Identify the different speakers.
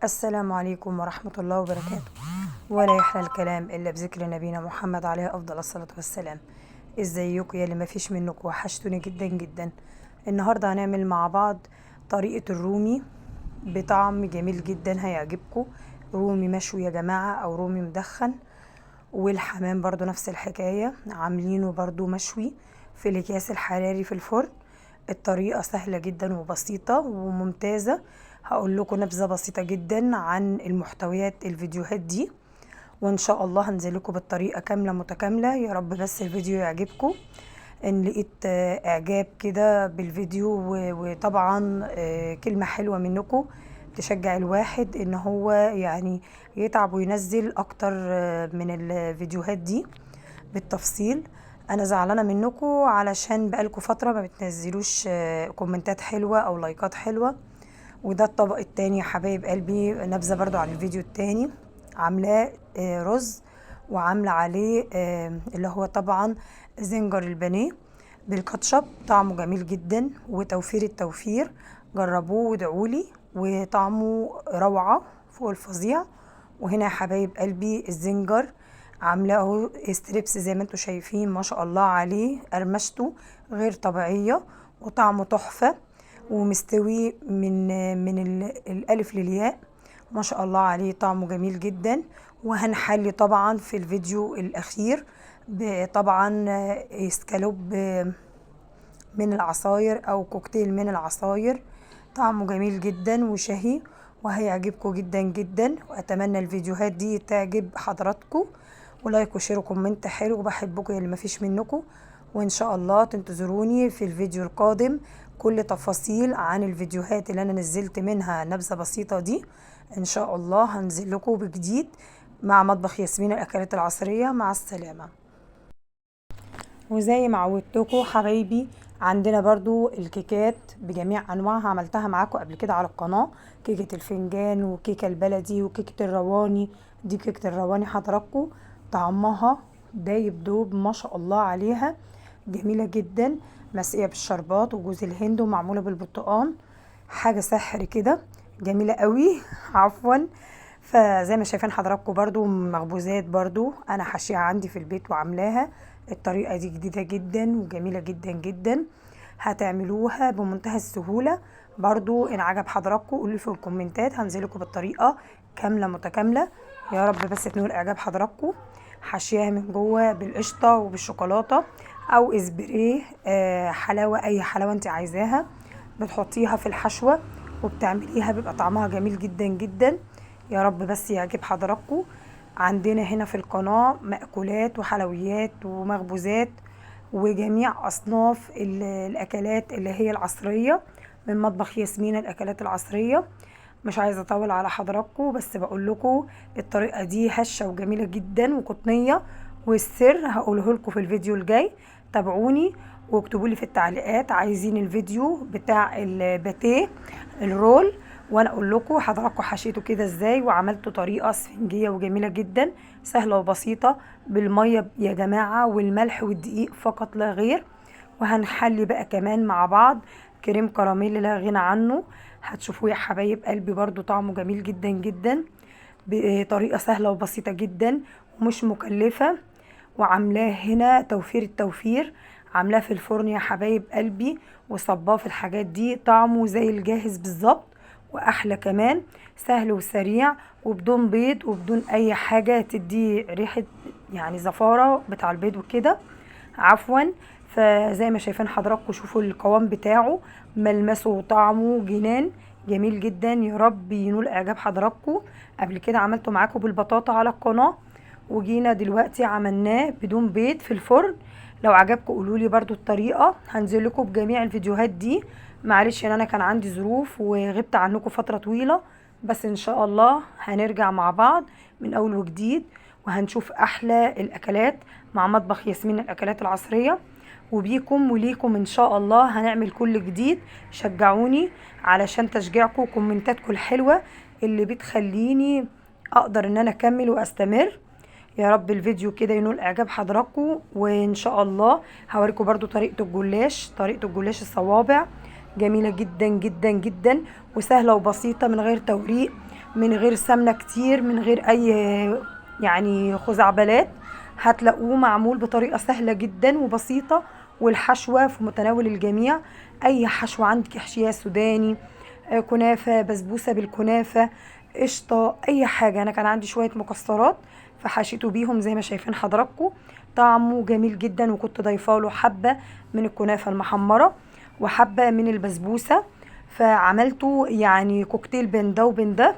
Speaker 1: السلام عليكم ورحمة الله وبركاته. ولا يحلى الكلام إلا بذكر نبينا محمد عليه أفضل الصلاة والسلام. ازيكم يا اللي مفيش منكم، وحشتوني جدا جدا. النهاردة هنعمل مع بعض طريقة الرومي بطعم جميل جدا هيعجبكم. رومي مشوي يا جماعة أو رومي مدخن، والحمام برضو نفس الحكاية، عاملينه برضو مشوي في الأكياس الحراري في الفرن. الطريقة سهلة جدا وبسيطة وممتازة. هقول لكم نبذة بسيطة جدا عن المحتويات الفيديوهات دي، وان شاء الله هنزل لكم بالطريقة كاملة متكاملة. يا رب بس الفيديو يعجبكم. ان لقيت اعجاب كده بالفيديو وطبعا كلمة حلوة منكم تشجع الواحد ان هو يعني يتعب وينزل اكتر من الفيديوهات دي بالتفصيل. انا زعلانة منكم علشان بقالكم فترة ما بتنزلوش كومنتات حلوة او لايكات حلوة. وده الطبق التاني يا حبايب قلبي، نبذة برضو عن الفيديو التاني. عاملاه رز، وعاملة عليه اللي هو طبعا زنجر البانيه بالكاتشب. طعمه جميل جدا وتوفير التوفير. جربوه وادعولي، وطعمه روعة فوق الفظيع. وهنا يا حبايب قلبي الزنجر عاملاه اهو ستريبس زي ما انتم شايفين، ما شاء الله عليه، قرمشته غير طبيعية وطعمه تحفة ومستوي من الالف للياء. ما شاء الله عليه، طعمه جميل جدا. وهنحلي طبعا في الفيديو الاخير طبعا اسكالوب من العصاير او كوكتيل من العصاير. طعمه جميل جدا وشهي وهيعجبكم جدا جدا. واتمنى الفيديوهات دي تعجب حضراتكم، ولايك وشير وكومنت حلو، وبحبكم اللي مفيش منكم. وان شاء الله تنتظروني في الفيديو القادم كل تفاصيل عن الفيديوهات اللي انا نزلت منها نبذة بسيطة دي. ان شاء الله هنزل لكم بجديد مع مطبخ ياسمين الاكلات العصرية. مع السلامة. وزي ما عودتكم حبايبي، عندنا برضو الكيكات بجميع انواعها، عملتها معاكم قبل كده على القناة. كيكة الفنجان وكيكة البلدي وكيكة الرواني. دي كيكة الرواني حضراتكم، طعمها دايب دوب ما شاء الله عليها، جميلة جدا، مسقية بالشربات وجوز الهند ومعمولة بالبرتقال. حاجة سحر كده، جميلة قوي عفوا. فزي ما شايفين حضراتكم برضو مخبوزات برضو انا حاشيها عندي في البيت وعاملاها. الطريقة دي جديدة جدا وجميلة جدا جدا، هتعملوها بمنتهى السهولة. برضو ان عجب حضراتكم قولوا في الكومنتات، هنزلكم بالطريقة كاملة متكاملة. يا رب بس تنول اعجاب حضراتكم. حاشيها من جوه بالقشطة وبالشوكولاتة او اسبريه حلاوة، اي حلاوة انت عايزاها بتحطيها في الحشوة وبتعمليها، بيبقى طعمها جميل جدا جدا. يا رب بس يعجب حضراتكم. عندنا هنا في القناة مأكولات وحلويات ومخبوزات وجميع أصناف الأكلات اللي هي العصرية من مطبخ ياسمين الأكلات العصرية. مش عايزة أطول على حضراتكم، بس بقول لكم الطريقة دي هشة وجميلة جدا وقطنية، والسر هقوله لكم في الفيديو الجاي. تابعوني واكتبوا لي في التعليقات عايزين الفيديو بتاع الباتيه الرول، وانا اقول لكم حضراتكم حشيته كده ازاي، وعملته طريقه اسفنجيه وجميله جدا سهله وبسيطه بالميه يا جماعه والملح والدقيق فقط لا غير. وهنحلي بقى كمان مع بعض كريم كراميل لا غنى عنه. هتشوفوه يا حبايب قلبي، برضو طعمه جميل جدا جدا بطريقه سهله وبسيطه جدا ومش مكلفه. وعاملاه هنا توفير التوفير، عاملاه في الفرن يا حبايب قلبي وصباه في الحاجات دي، طعمه زي الجاهز بالظبط واحلى كمان. سهل وسريع وبدون بيض وبدون اي حاجة تدي ريحة يعني زفارة بتاع البيض وكده عفوا. فزي ما شايفين حضراتكم شوفوا القوام بتاعه، ملمسه وطعمه جنان جميل جدا. يا رب ينول اعجاب حضراتكم. قبل كده عملته معاكم بالبطاطا على القناة، وجينا دلوقتي عملناه بدون بيض في الفرن. لو عجبكم قولولي برضو الطريقة، هنزل لكم بجميع الفيديوهات دي. معلش ان انا كان عندي ظروف وغبت عنكم فترة طويلة، بس ان شاء الله هنرجع مع بعض من اول وجديد، وهنشوف احلى الاكلات مع مطبخ ياسمين الاكلات العصرية. وبيكم وليكم ان شاء الله هنعمل كل جديد. شجعوني علشان تشجيعكم وكومنتاتكم الحلوة اللي بتخليني اقدر ان انا اكمل واستمر. يا رب الفيديو كده ينول اعجاب حضراتكم. وان شاء الله هوريكم برضو طريقة الجلاش، طريقة الجلاش الصوابع جميلة جدا جدا جدا وسهلة وبسيطة من غير توريق. من غير سمنة كتير، من غير اي يعني خزعبلات. هتلاقوه معمول بطريقة سهلة جدا وبسيطة، والحشوة في متناول الجميع. اي حشوة عندك، احشيها سوداني، كنافة، بسبوسة بالكنافة، قشطة، اي حاجة. انا كان عندي شوية مكسرات فحشيته بيهم زي ما شايفين حضراتكم. طعمه جميل جدا، وكنت ضايفه له حبة من الكنافة المحمرة وحبة من البسبوسة. فعملته يعني كوكتيل بين ده وبين ده.